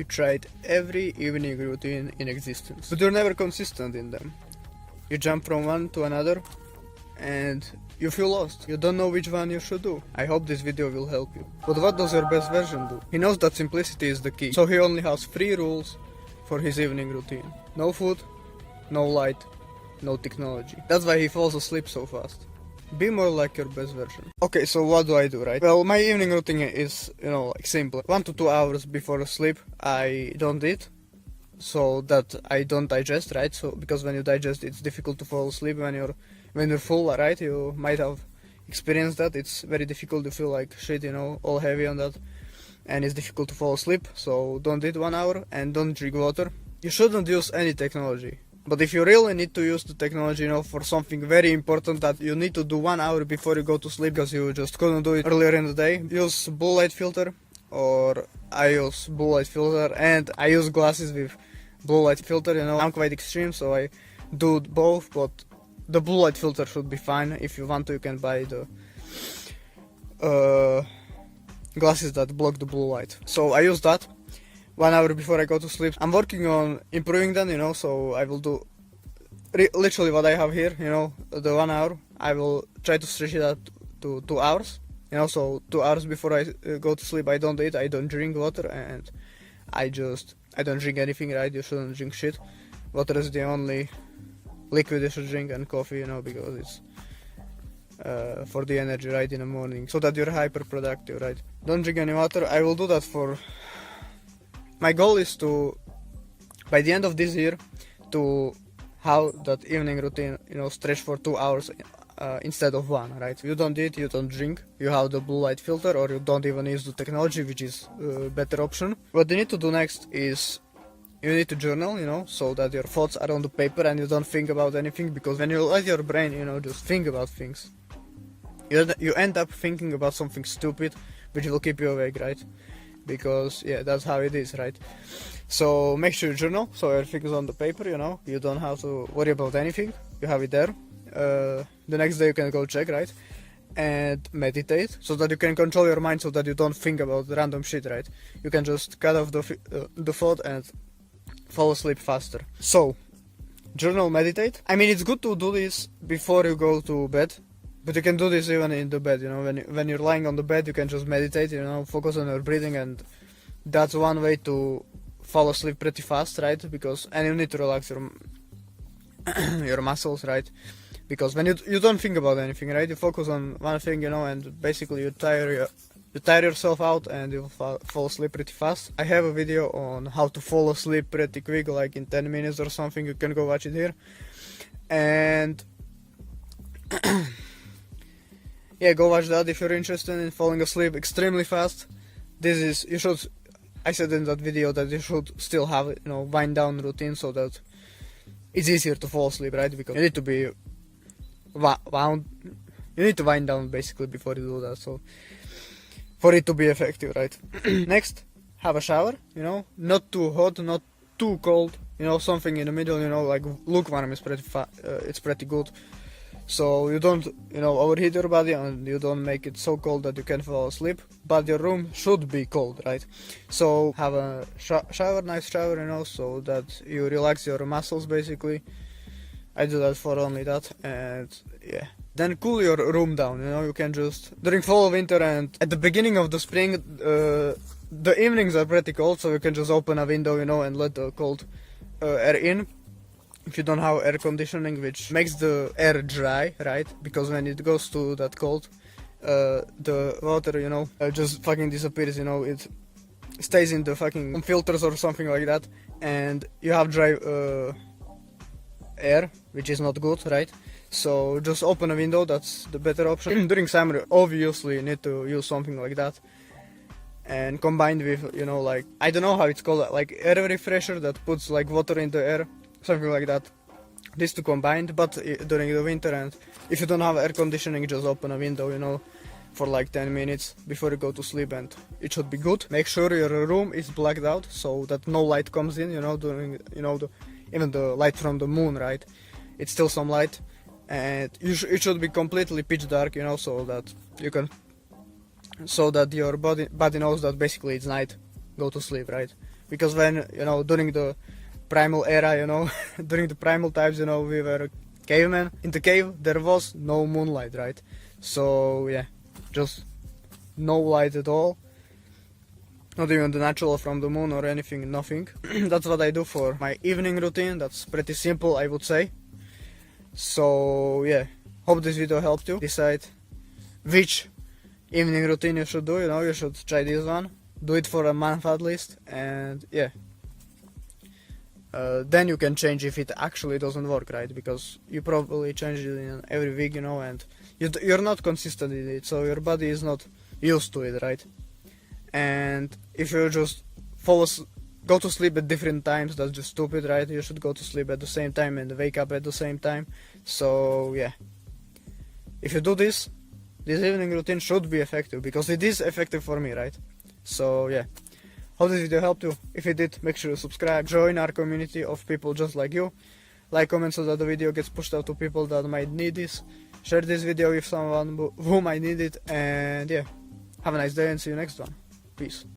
You tried every evening routine in existence, but you're never consistent in them. You jump from one to another and you feel lost. You don't know which one you should do. I hope this video will help you. But what does your best version do? He knows that simplicity is the key, so he only has 3 rules for his evening routine. No food, no light, no technology. That's why he falls asleep so fast. Be more like your best version. Okay, so what do I do, right? Well, my evening routine is, like simple. 1 to 2 hours before sleep, I don't eat, so that I don't digest, right? So because when you digest, it's difficult to fall asleep when you're full, right? You might have experienced that. It's very difficult to feel like shit, all heavy on that, and it's difficult to fall asleep. So don't eat 1 hour and don't drink water. You shouldn't use any technology. But if you really need to use the technology, for something very important that you need to do 1 hour before you go to sleep because you just couldn't do it earlier in the day, use blue light filter, or I use blue light filter and I use glasses with blue light filter. I'm quite extreme, so I do both, but the blue light filter should be fine. If you want to, you can buy the glasses that block the blue light. So I use that 1 hour before I go to sleep. I'm working on improving that, so I will do literally what I have here, the 1 hour. I will try to stretch it out to 2 hours, so 2 hours before I go to sleep I don't eat, I don't drink water, and I don't drink anything, right? You shouldn't drink shit. Water is the only liquid you should drink, and coffee, because it's for the energy, right, in the morning, so that you're hyper productive, right? Don't drink any water. I will do that my goal is to, by the end of this year, to have that evening routine, stretch for 2 hours instead of 1, right? You don't eat, you don't drink, you have the blue light filter, or you don't even use the technology, which is a better option. What you need to do next is you need to journal, so that your thoughts are on the paper and you don't think about anything, because when you let your brain, just think about things, you end up thinking about something stupid, which will keep you awake, right? Because that's how it is, right? So make sure you journal, so everything is on the paper, you don't have to worry about anything, you have it there. The next day you can go check, right? And meditate, so that you can control your mind, so that you don't think about random shit, right? You can just cut off the thought and fall asleep faster. So journal, meditate. I mean, it's good to do this before you go to bed, but you can do this even in the bed, when you're lying on the bed, you can just meditate, focus on your breathing, and that's one way to fall asleep pretty fast, right? And you need to relax your muscles, right? Because when you don't think about anything, right? You focus on one thing, and basically you tire yourself out and you'll fall asleep pretty fast. I have a video on how to fall asleep pretty quick, like in 10 minutes or something. You can go watch it here. And go watch that if you're interested in falling asleep extremely fast. I said in that video that you should still have, wind down routine, so that it's easier to fall asleep, right? Because you need to be wound, you need to wind down basically before you do that, so for it to be effective, right? Next, have a shower, not too hot, not too cold, something in the middle, like lukewarm is it's pretty good. So you don't, overheat your body, and you don't make it so cold that you can fall asleep, but your room should be cold, right? So have a shower, nice shower, so that you relax your muscles, basically. I do that for only that, and then cool your room down, you can just, during fall, winter, and at the beginning of the spring, the evenings are pretty cold, so you can just open a window, and let the cold air in. If you don't have air conditioning, which makes the air dry, right? Because when it goes to that cold, the water, just fucking disappears, it stays in the fucking filters or something like that, and you have dry air, which is not good, right? So just open a window, that's the better option. During summer, obviously you need to use something like that, and combined with, like, I don't know how it's called, like air refresher that puts like water in the air, something like that. These two combined, but during the winter, and if you don't have air conditioning, just open a window, for like 10 minutes before you go to sleep, and it should be good. Make sure your room is blacked out, so that no light comes in, during, even the light from the moon, right? It's still some light, and it should be completely pitch dark, so that your body knows that basically it's night, go to sleep, right? because when, during the primal era, during the primal times, we were cavemen. In the cave there was no moonlight, right? So yeah, just no light at all, not even the natural from the moon or anything, nothing. That's what I do for my evening routine. That's pretty simple, I would say. So yeah, hope this video helped you decide which evening routine you should do. You should try this one, do it for a month at least, and yeah, then you can change if it actually doesn't work, right? Because you probably change it in every week, and you're not consistent in it, so your body is not used to it, right? And if you just go to sleep at different times, that's just stupid, right? You should go to sleep at the same time and wake up at the same time. So yeah, if you do this evening routine should be effective, because it is effective for me, right? So yeah, hope this video helped you. If it did, make sure to subscribe, join our community of people just like you, like, comment so that the video gets pushed out to people that might need this, share this video with someone who might need it, and yeah, have a nice day and see you next one. Peace.